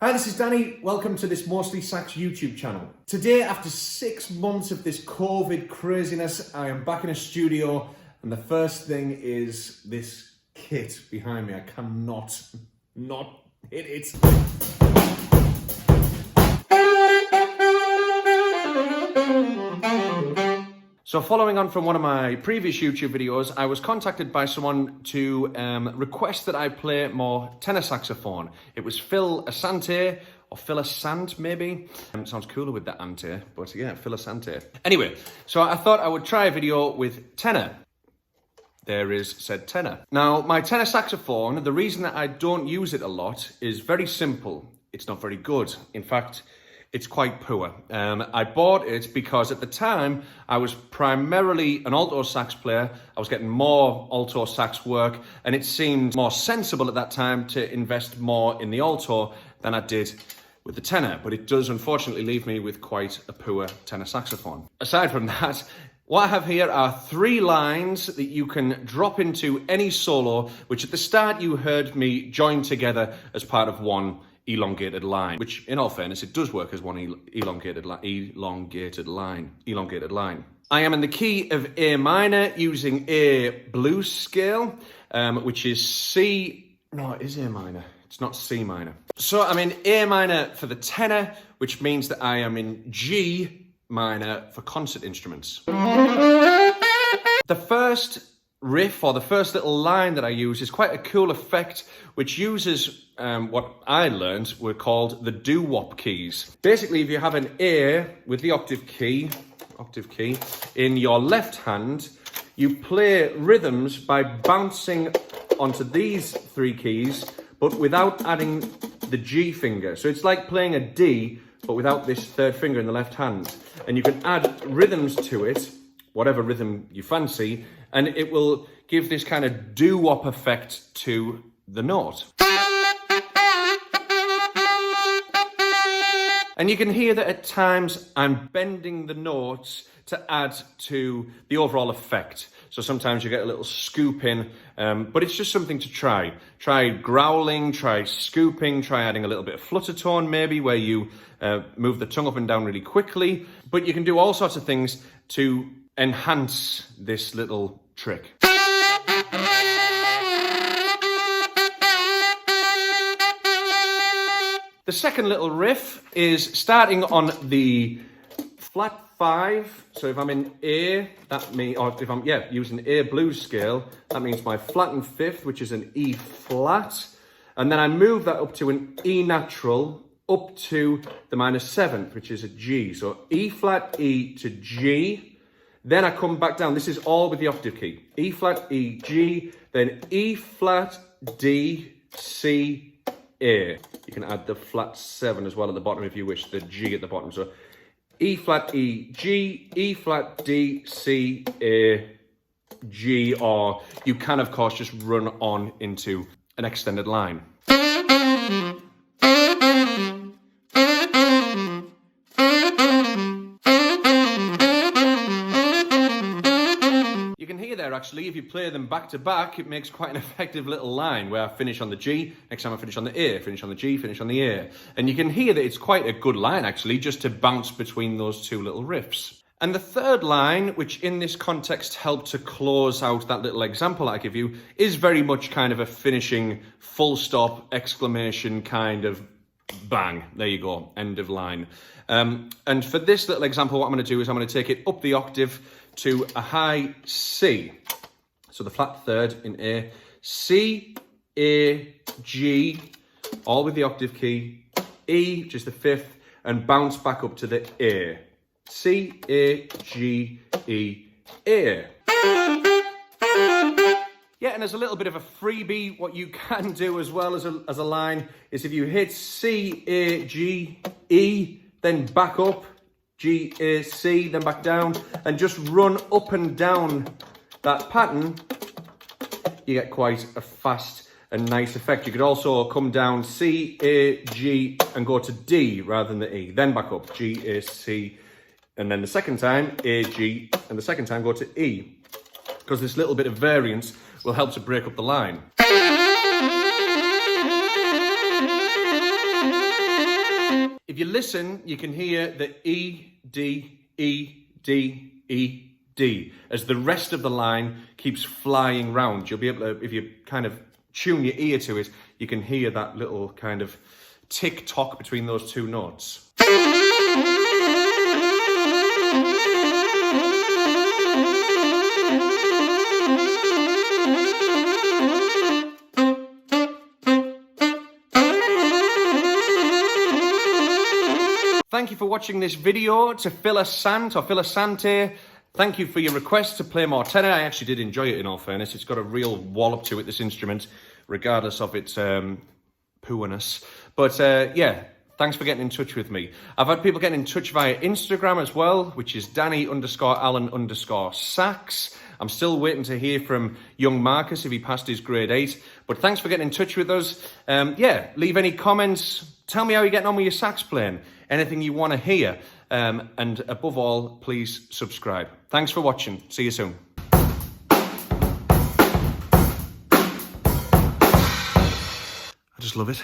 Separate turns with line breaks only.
Hi, this is Danny. Welcome to this Mostly Sax YouTube channel. Today, after 6 months of this COVID craziness, I am back in a studio, and the first thing is this kit behind me. I cannot not hit it. So following on from one of my previous YouTube videos, I was contacted by someone to request that I play more tenor saxophone. It was Phil Asante, or Phil Asante maybe. Sounds cooler with the ante, but yeah, Phil Asante. Anyway, so I thought I would try a video with tenor. There is said tenor. Now, my tenor saxophone, the reason that I don't use it a lot is very simple. It's not very good. In fact, it's quite poor. I bought it because at the time I was primarily an alto sax player. I was getting more alto sax work, and it seemed more sensible at that time to invest more in the alto than I did with the tenor. But it does unfortunately leave me with quite a poor tenor saxophone. Aside from that, what I have here are 3 lines that you can drop into any solo, which at the start you heard me join together as part of one elongated line, which in all fairness, it does work as one elongated line. I am in the key of A minor using a blues scale, which is C, no, it is A minor. It's not C minor. So I'm in A minor for the tenor, which means that I am in G minor for concert instruments. The first riff, or the first little line that I use, is quite a cool effect, which uses what I learned were called the DoWop keys. Basically, if you have an A with the octave key in your left hand, you play rhythms by bouncing onto these 3 keys, but without adding the G finger. So it's like playing a D, but without this 3rd finger in the left hand. And you can add rhythms to it, whatever rhythm you fancy, and it will give this kind of doo-wop effect to the note. And you can hear that at times I'm bending the notes to add to the overall effect. So sometimes you get a little scoop in, but it's just something to try. Try growling, try scooping, try adding a little bit of flutter tone maybe, where you move the tongue up and down really quickly. But you can do all sorts of things to enhance this little trick. The second little riff is starting on the flat 5. So if I'm in A, that means, or if I'm using A blues scale, that means my flattened 5th, which is an E flat, and then I move that up to an E natural, up to the minor 7th, which is a G. So E flat, E to G. Then I come back down. This is all with the octave key. E flat, E, G, then E flat, D, C, A. You can add the flat 7 as well at the bottom if you wish, the G at the bottom. So E flat, E, G, E flat, D, C, A, G, or you can of course just run on into an extended line. You can hear there actually, if you play them back to back, it makes quite an effective little line where I finish on the G, next time I finish on the A, finish on the G, finish on the A. And you can hear that it's quite a good line actually, just to bounce between those 2 little riffs. And the 3rd line, which in this context helped to close out that little example I give you, is very much kind of a finishing full stop, exclamation kind of bang. There you go, end of line. And for this little example, what I'm going to do is I'm going to take it up the octave to a high C. So the flat 3rd in A, C, A, G, all with the octave key, E, just the 5th, and bounce back up to the A. C, A, G, E, A. Yeah, and as a little bit of a freebie, what you can do as well as a line is if you hit C, A, G, E, then back up, G, A, C, then back down, and just run up and down that pattern, you get quite a fast and nice effect. You could also come down C, A, G, and go to D rather than the E, then back up, G, A, C, and then the second time, A, G, and the second time go to E, because this little bit of variance will help to break up the line. you listen, you can hear the E, D, E, D, E, D as the rest of the line keeps flying round. You'll be able to, if you kind of tune your ear to it, you can hear that little kind of tick-tock between those two notes. Thank you for watching this video. To Phil Sant or Phil Sante, thank you for your request to play more tenor. I actually did enjoy it, in all fairness. It's got a real wallop to it, this instrument, regardless of its poo-ness. But yeah, thanks for getting in touch with me. I've had people getting in touch via Instagram as well, which is Danny_Allan_sax. I'm still waiting to hear from young Marcus if he passed his grade 8. But thanks for getting in touch with us. Yeah, leave any comments. Tell me how you're getting on with your sax playing. Anything you want to hear. And above all, please subscribe. Thanks for watching. See you soon. I just love it.